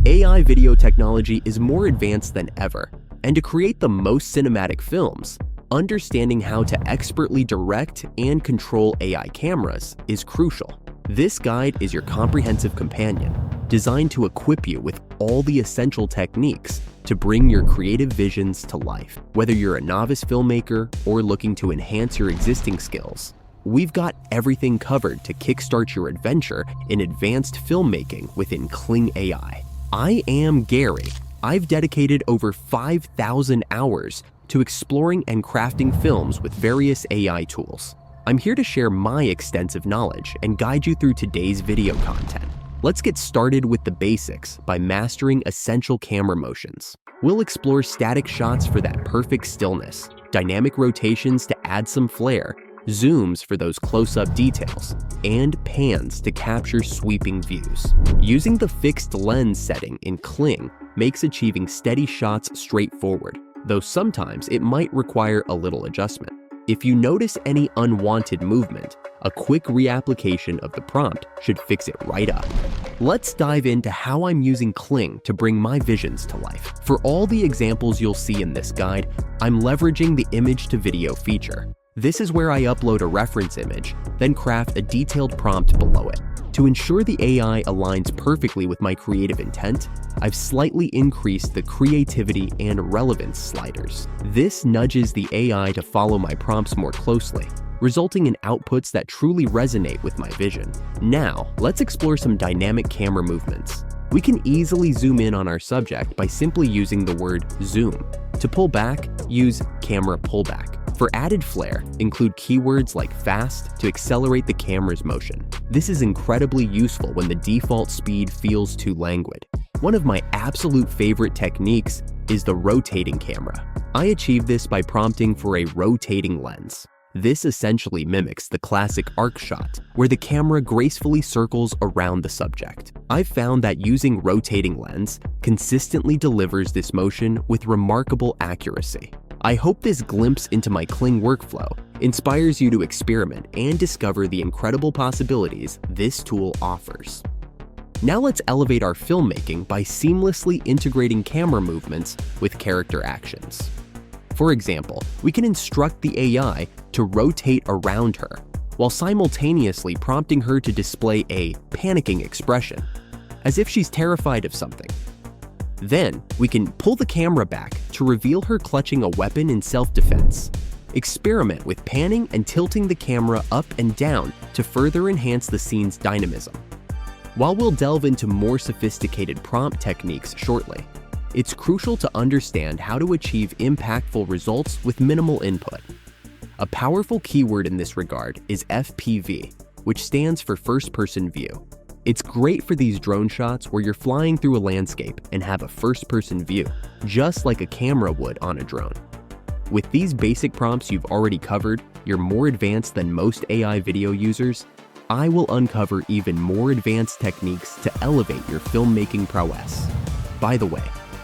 AI video technology is more advanced than ever, and to create the most cinematic films, understanding how to expertly direct and control AI cameras is crucial. This guide is your comprehensive companion, designed to equip you with all the essential techniques to bring your creative visions to life. Whether you're a novice filmmaker or looking to enhance your existing skills, we've got everything covered to kickstart your adventure in advanced filmmaking within Kling AI. I am Gary. I've dedicated over 5,000 hours to exploring and crafting films with various AI tools. I'm here to share my extensive knowledge and guide you through today's video content. Let's get started with the basics by mastering essential camera motions. We'll explore static shots for that perfect stillness, dynamic rotations to add some flair, zooms for those close-up details, and pans to capture sweeping views. Using the fixed lens setting in Kling makes achieving steady shots straightforward, though sometimes it might require a little adjustment. If you notice any unwanted movement, a quick reapplication of the prompt should fix it right up. Let's dive into how I'm using Kling to bring my visions to life. For all the examples you'll see in this guide, I'm leveraging the image-to-video feature. This is where I upload a reference image, then craft a detailed prompt below it. To ensure the AI aligns perfectly with my creative intent, I've slightly increased the creativity and relevance sliders. This nudges the AI to follow my prompts more closely, resulting in outputs that truly resonate with my vision. Now, let's explore some dynamic camera movements. We can easily zoom in on our subject by simply using the word zoom. To pull back, use camera pullback. For added flair, include keywords like fast to accelerate the camera's motion. This is incredibly useful when the default speed feels too languid. One of my absolute favorite techniques is the rotating camera. I achieve this by prompting for a rotating lens. This essentially mimics the classic arc shot, where the camera gracefully circles around the subject. I've found that using rotating lens consistently delivers this motion with remarkable accuracy. I hope this glimpse into my Kling workflow inspires you to experiment and discover the incredible possibilities this tool offers. Now let's elevate our filmmaking by seamlessly integrating camera movements with character actions. For example, we can instruct the AI to rotate around her, while simultaneously prompting her to display a panicking expression, as if she's terrified of something. Then, we can pull the camera back to reveal her clutching a weapon in self-defense. Experiment with panning and tilting the camera up and down to further enhance the scene's dynamism. While we'll delve into more sophisticated prompt techniques shortly, it's crucial to understand how to achieve impactful results with minimal input. A powerful keyword in this regard is FPV, which stands for first-person view. It's great for these drone shots where you're flying through a landscape and have a first-person view, just like a camera would on a drone. With these basic prompts you've already covered, you're more advanced than most AI video users. I will uncover even more advanced techniques to elevate your filmmaking prowess. By the way,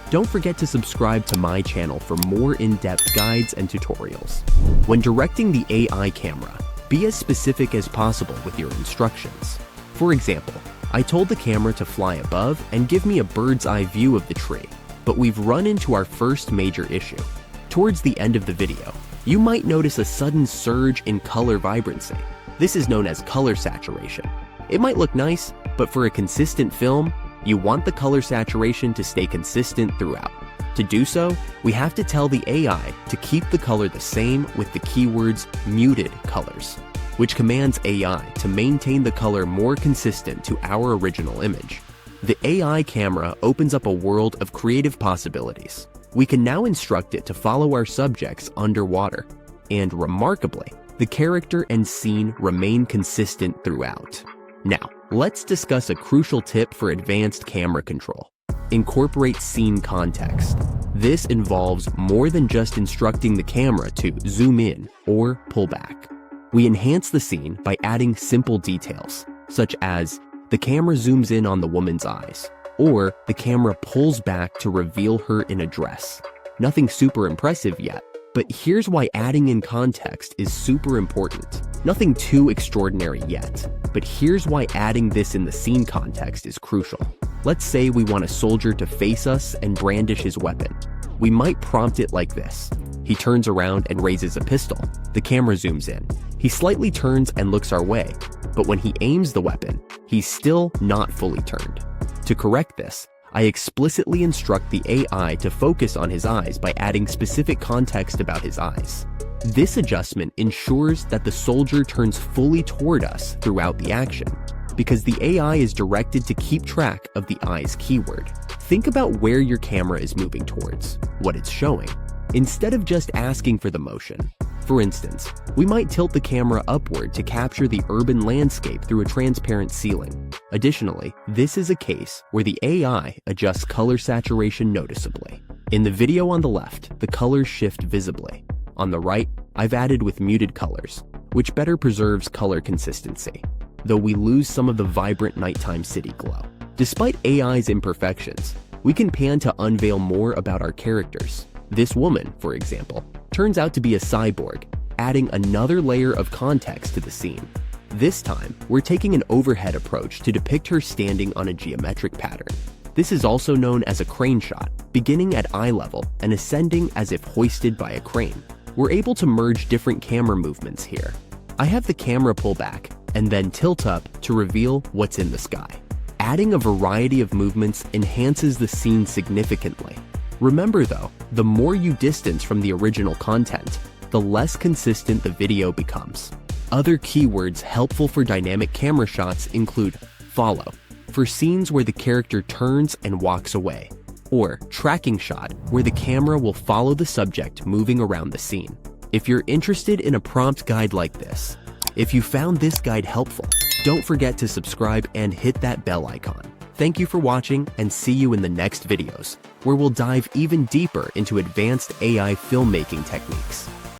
don't forget to subscribe to my channel for more in-depth guides and tutorials. When directing the AI camera, be as specific as possible with your instructions. For example, I told the camera to fly above and give me a bird's eye view of the tree, but we've run into our first major issue. Towards the end of the video, you might notice a sudden surge in color vibrancy. This is known as color saturation. It might look nice, but for a consistent film, you want the color saturation to stay consistent throughout. To do so, we have to tell the AI to keep the color the same with the keywords muted colors, which commands AI to maintain the color more consistent to our original image. The AI camera opens up a world of creative possibilities. We can now instruct it to follow our subjects underwater, and remarkably, the character and scene remain consistent throughout. Now, let's discuss a crucial tip for advanced camera control. Incorporate scene context. This involves more than just instructing the camera to zoom in or pull back. We enhance the scene by adding simple details, such as the camera zooms in on the woman's eyes, or the camera pulls back to reveal her in a dress. Nothing super impressive yet, but here's why adding in context is super important. Nothing too extraordinary yet, but here's why adding this in the scene context is crucial. Let's say we want a soldier to face us and brandish his weapon. We might prompt it like this. He turns around and raises a pistol. The camera zooms in. He slightly turns and looks our way, but when he aims the weapon, he's still not fully turned. To correct this, I explicitly instruct the AI to focus on his eyes by adding specific context about his eyes. This adjustment ensures that the soldier turns fully toward us throughout the action, because the AI is directed to keep track of the eyes keyword. Think about where your camera is moving towards, what it's showing, instead of just asking for the motion. For instance, we might tilt the camera upward to capture the urban landscape through a transparent ceiling. Additionally, this is a case where the AI adjusts color saturation noticeably. In the video on the left, the colors shift visibly. On the right, I've added with muted colors, which better preserves color consistency, though we lose some of the vibrant nighttime city glow. Despite AI's imperfections, we can pan to unveil more about our characters. This woman, for example, turns out to be a cyborg, adding another layer of context to the scene. This time, we're taking an overhead approach to depict her standing on a geometric pattern. This is also known as a crane shot, beginning at eye level and ascending as if hoisted by a crane. We're able to merge different camera movements here. I have the camera pull back and then tilt up to reveal what's in the sky. Adding a variety of movements enhances the scene significantly. Remember though, the more you distance from the original content, the less consistent the video becomes. Other keywords helpful for dynamic camera shots include follow, for scenes where the character turns and walks away, or tracking shot, where the camera will follow the subject moving around the scene. If you're interested in a prompt guide like this, if you found this guide helpful, don't forget to subscribe and hit that bell icon. Thank you for watching and see you in the next videos, where we'll dive even deeper into advanced AI filmmaking techniques.